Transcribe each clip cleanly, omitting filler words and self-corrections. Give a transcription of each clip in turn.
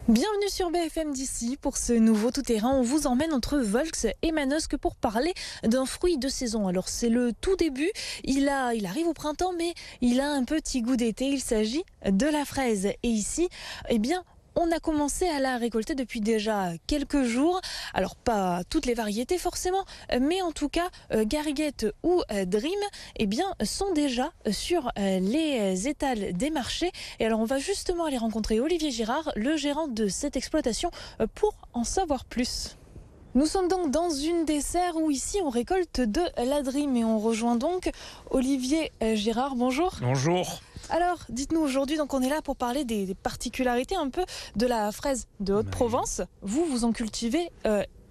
Bienvenue sur BFM d'ici pour ce nouveau tout-terrain. On vous emmène entre Volx et Manosque pour parler d'un fruit de saison. Alors c'est le tout début, il arrive au printemps mais il a un petit goût d'été. Il s'agit de la fraise. Et ici, eh bien, on a commencé à la récolter depuis déjà quelques jours. Alors pas toutes les variétés forcément, mais en tout cas Gariguette ou Dream eh bien, sont déjà sur les étals des marchés. Et alors on va justement aller rencontrer Olivier Girard, le gérant de cette exploitation, pour en savoir plus. Nous sommes donc dans une des serres où ici on récolte de la Dream et on rejoint donc Olivier Girard. Bonjour. Bonjour. Alors, dites-nous aujourd'hui, donc on est là pour parler des particularités un peu de la fraise de Haute-Provence. Vous en cultivez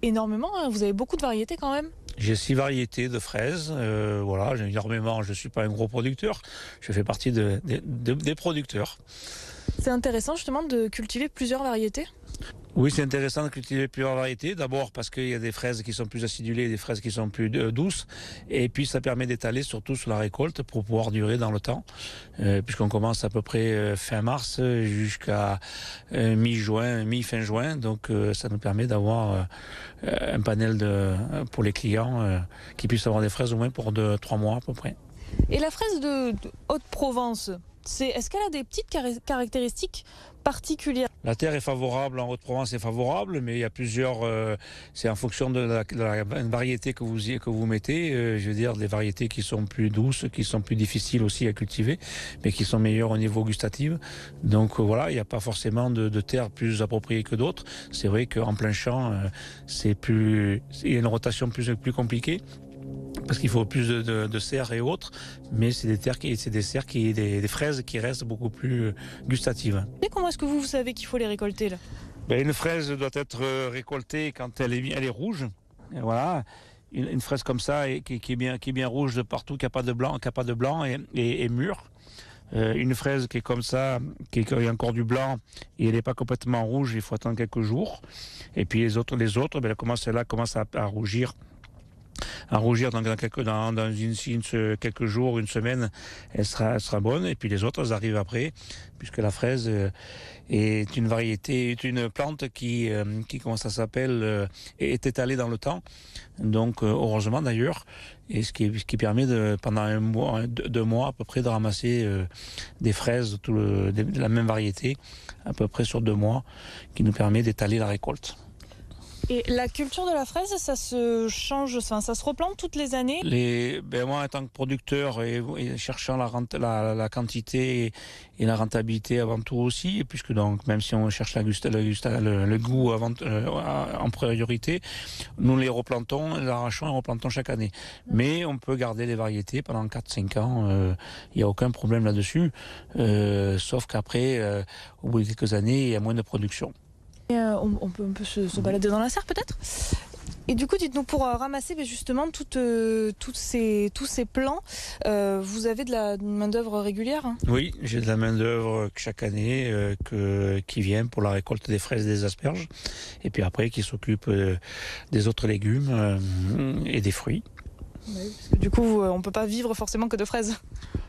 énormément, hein, vous avez beaucoup de variétés quand même. J'ai 6 variétés de fraises, voilà, j'ai énormément, je ne suis pas un gros producteur, je fais partie des producteurs. C'est intéressant justement de cultiver plusieurs variétés. Oui, c'est intéressant de cultiver plusieurs variétés. D'abord parce qu'il y a des fraises qui sont plus acidulées et des fraises qui sont plus douces. Et puis ça permet d'étaler surtout sur la récolte pour pouvoir durer dans le temps. Puisqu'on commence à peu près fin mars jusqu'à mi-fin juin. Donc ça nous permet d'avoir un panel pour les clients qui puissent avoir des fraises au moins pour 3 mois à peu près. Et la fraise de Haute-Provence, est-ce qu'elle a des petites caractéristiques particulières? La terre est favorable, en Haute-Provence est favorable, mais il y a plusieurs, c'est en fonction de la variété que vous mettez, je veux dire des variétés qui sont plus douces, qui sont plus difficiles aussi à cultiver, mais qui sont meilleures au niveau gustatif. Donc voilà, il n'y a pas forcément de terre plus appropriée que d'autres. C'est vrai qu'en plein champ, il y a une rotation plus compliquée. Parce qu'il faut plus de serres et autres, mais c'est des fraises qui restent beaucoup plus gustatives. Et comment est-ce que vous savez qu'il faut les récolter là? Une fraise doit être récoltée quand elle est rouge. Et voilà, une fraise comme ça qui est bien rouge de partout, qui n'a pas de blanc et mûre. Une fraise qui est comme ça, qui a encore du blanc et elle n'est pas complètement rouge, il faut attendre quelques jours. Et puis les autres, celle-là commence à rougir. Dans quelques jours, une semaine, elle sera bonne. Et puis les autres, elles arrivent après, puisque la fraise est une plante qui comment ça s'appelle, est étalée dans le temps. Donc heureusement d'ailleurs, et ce qui permet pendant 2 mois à peu près de ramasser des fraises de la même variété, à peu près sur 2 mois, qui nous permet d'étaler la récolte. Et la culture de la fraise, ça se change, ça se replante toutes les années? Moi, en tant que producteur et cherchant la quantité et la rentabilité avant tout aussi, puisque donc même si on cherche le goût en priorité, nous les replantons, les arrachons et replantons chaque année. Mais on peut garder les variétés pendant 4-5 ans, il n'y a aucun problème là-dessus, sauf qu'après, au bout de quelques années, il y a moins de production. On peut un peu se balader dans la serre peut-être. Et du coup, dites-nous, pour ramasser justement tous ces plants, vous avez de la main-d'œuvre régulière? Oui, j'ai de la main-d'œuvre chaque année qui vient pour la récolte des fraises et des asperges. Et puis après, qui s'occupe des autres légumes et des fruits. Oui, parce que du coup, on ne peut pas vivre forcément que de fraises.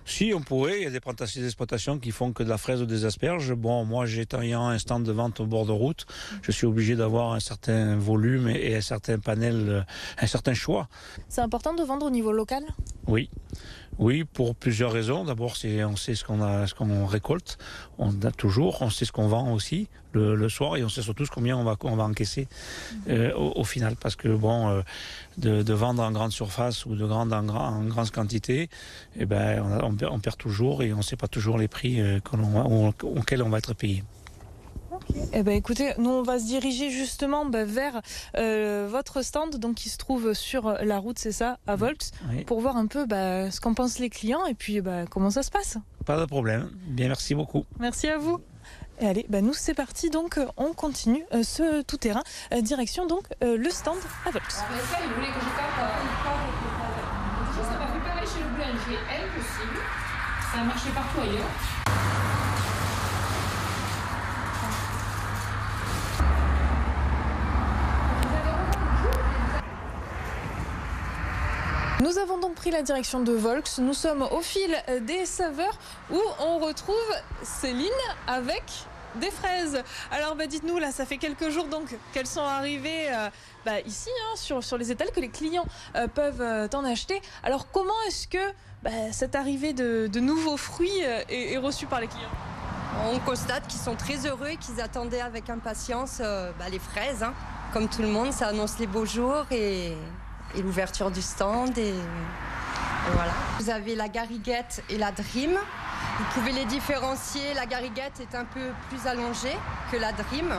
Si, on pourrait. Il y a des exploitations qui font que de la fraise ou des asperges. Bon, moi, ayant un stand de vente au bord de route, je suis obligé d'avoir un certain volume et un certain panel, un certain choix. C'est important de vendre au niveau local? Oui, pour plusieurs raisons. D'abord, on sait ce qu'on récolte. On sait ce qu'on vend aussi le soir et on sait surtout combien on va encaisser au final. Parce que de vendre en grande surface ou de vendre en grande quantité, on perd toujours et on ne sait pas toujours les prix auxquels on va être payé. Écoutez, nous on va se diriger justement vers votre stand, donc qui se trouve sur la route, c'est ça, à Volx, oui. Pour voir un peu ce qu'en pensent les clients et puis comment ça se passe. Pas de problème. Bien, merci beaucoup. Merci à vous. Et allez, nous c'est parti, donc on continue ce tout-terrain, direction donc le stand à Volx. Alors ça, il voulait que je tape déjà, ça m'a fait pareil chez le boulanger, impossible. Ça a marché partout ailleurs. Nous avons donc pris la direction de Volx. Nous sommes au fil des saveurs où on retrouve Céline avec des fraises. Alors dites-nous, là ça fait quelques jours donc qu'elles sont arrivées ici sur les étals, que les clients peuvent en acheter. Alors comment est-ce que cette arrivée de nouveaux fruits est reçue par les clients? On constate qu'ils sont très heureux et qu'ils attendaient avec impatience les fraises. Comme tout le monde, ça annonce les beaux jours et l'ouverture du stand. Et voilà. Vous avez la gariguette et la dream. Vous pouvez les différencier. La gariguette est un peu plus allongée que la dream.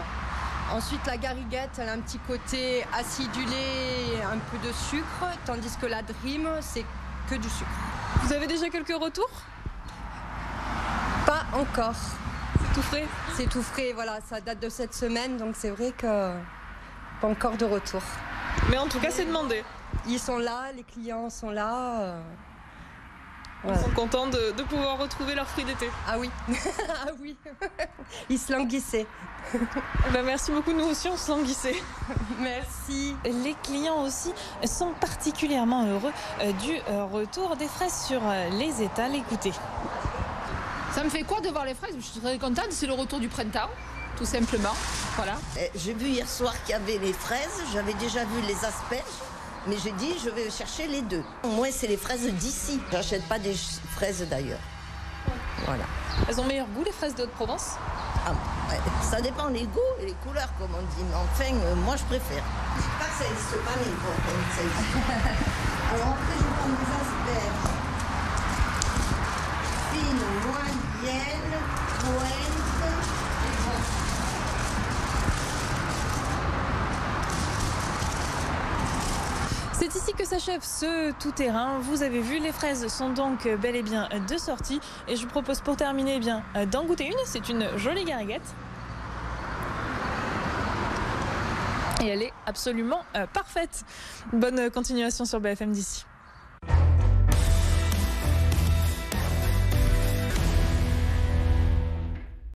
Ensuite, la gariguette, elle a un petit côté acidulé, un peu de sucre, tandis que la dream, c'est que du sucre. Vous avez déjà quelques retours? Pas encore. C'est tout frais? C'est tout frais, voilà, ça date de cette semaine, donc c'est vrai que pas encore de retour. Mais en tout cas, c'est demandé. Ils sont là, les clients sont là. Ils sont contents de pouvoir retrouver leurs fruits d'été. Ah oui, ah oui, ils se languissaient. Merci beaucoup, nous aussi on se languissait. Merci. Les clients aussi sont particulièrement heureux du retour des fraises sur les étals. Écoutez. Ça me fait quoi de voir les fraises? Je suis très contente, c'est le retour du printemps, tout simplement. Voilà. J'ai vu hier soir qu'il y avait les fraises, j'avais déjà vu les asperges, mais j'ai dit je vais chercher les deux. Moi, c'est les fraises d'ici. J'achète pas des fraises d'ailleurs. Voilà. Elles ont meilleur goût, les fraises de Haute-Provence? Ça dépend les goûts et les couleurs, comme on dit. Mais enfin, moi, je préfère. Pas que ça n'existe pas, mais bon, ça existe. Alors après, je prends des asperges. Fines, moyennes, pointes. C'est ici que s'achève ce tout-terrain. Vous avez vu, les fraises sont donc bel et bien de sortie. Et je vous propose pour terminer d'en goûter une. C'est une jolie gariguette. Et elle est absolument parfaite. Bonne continuation sur BFM d'ici.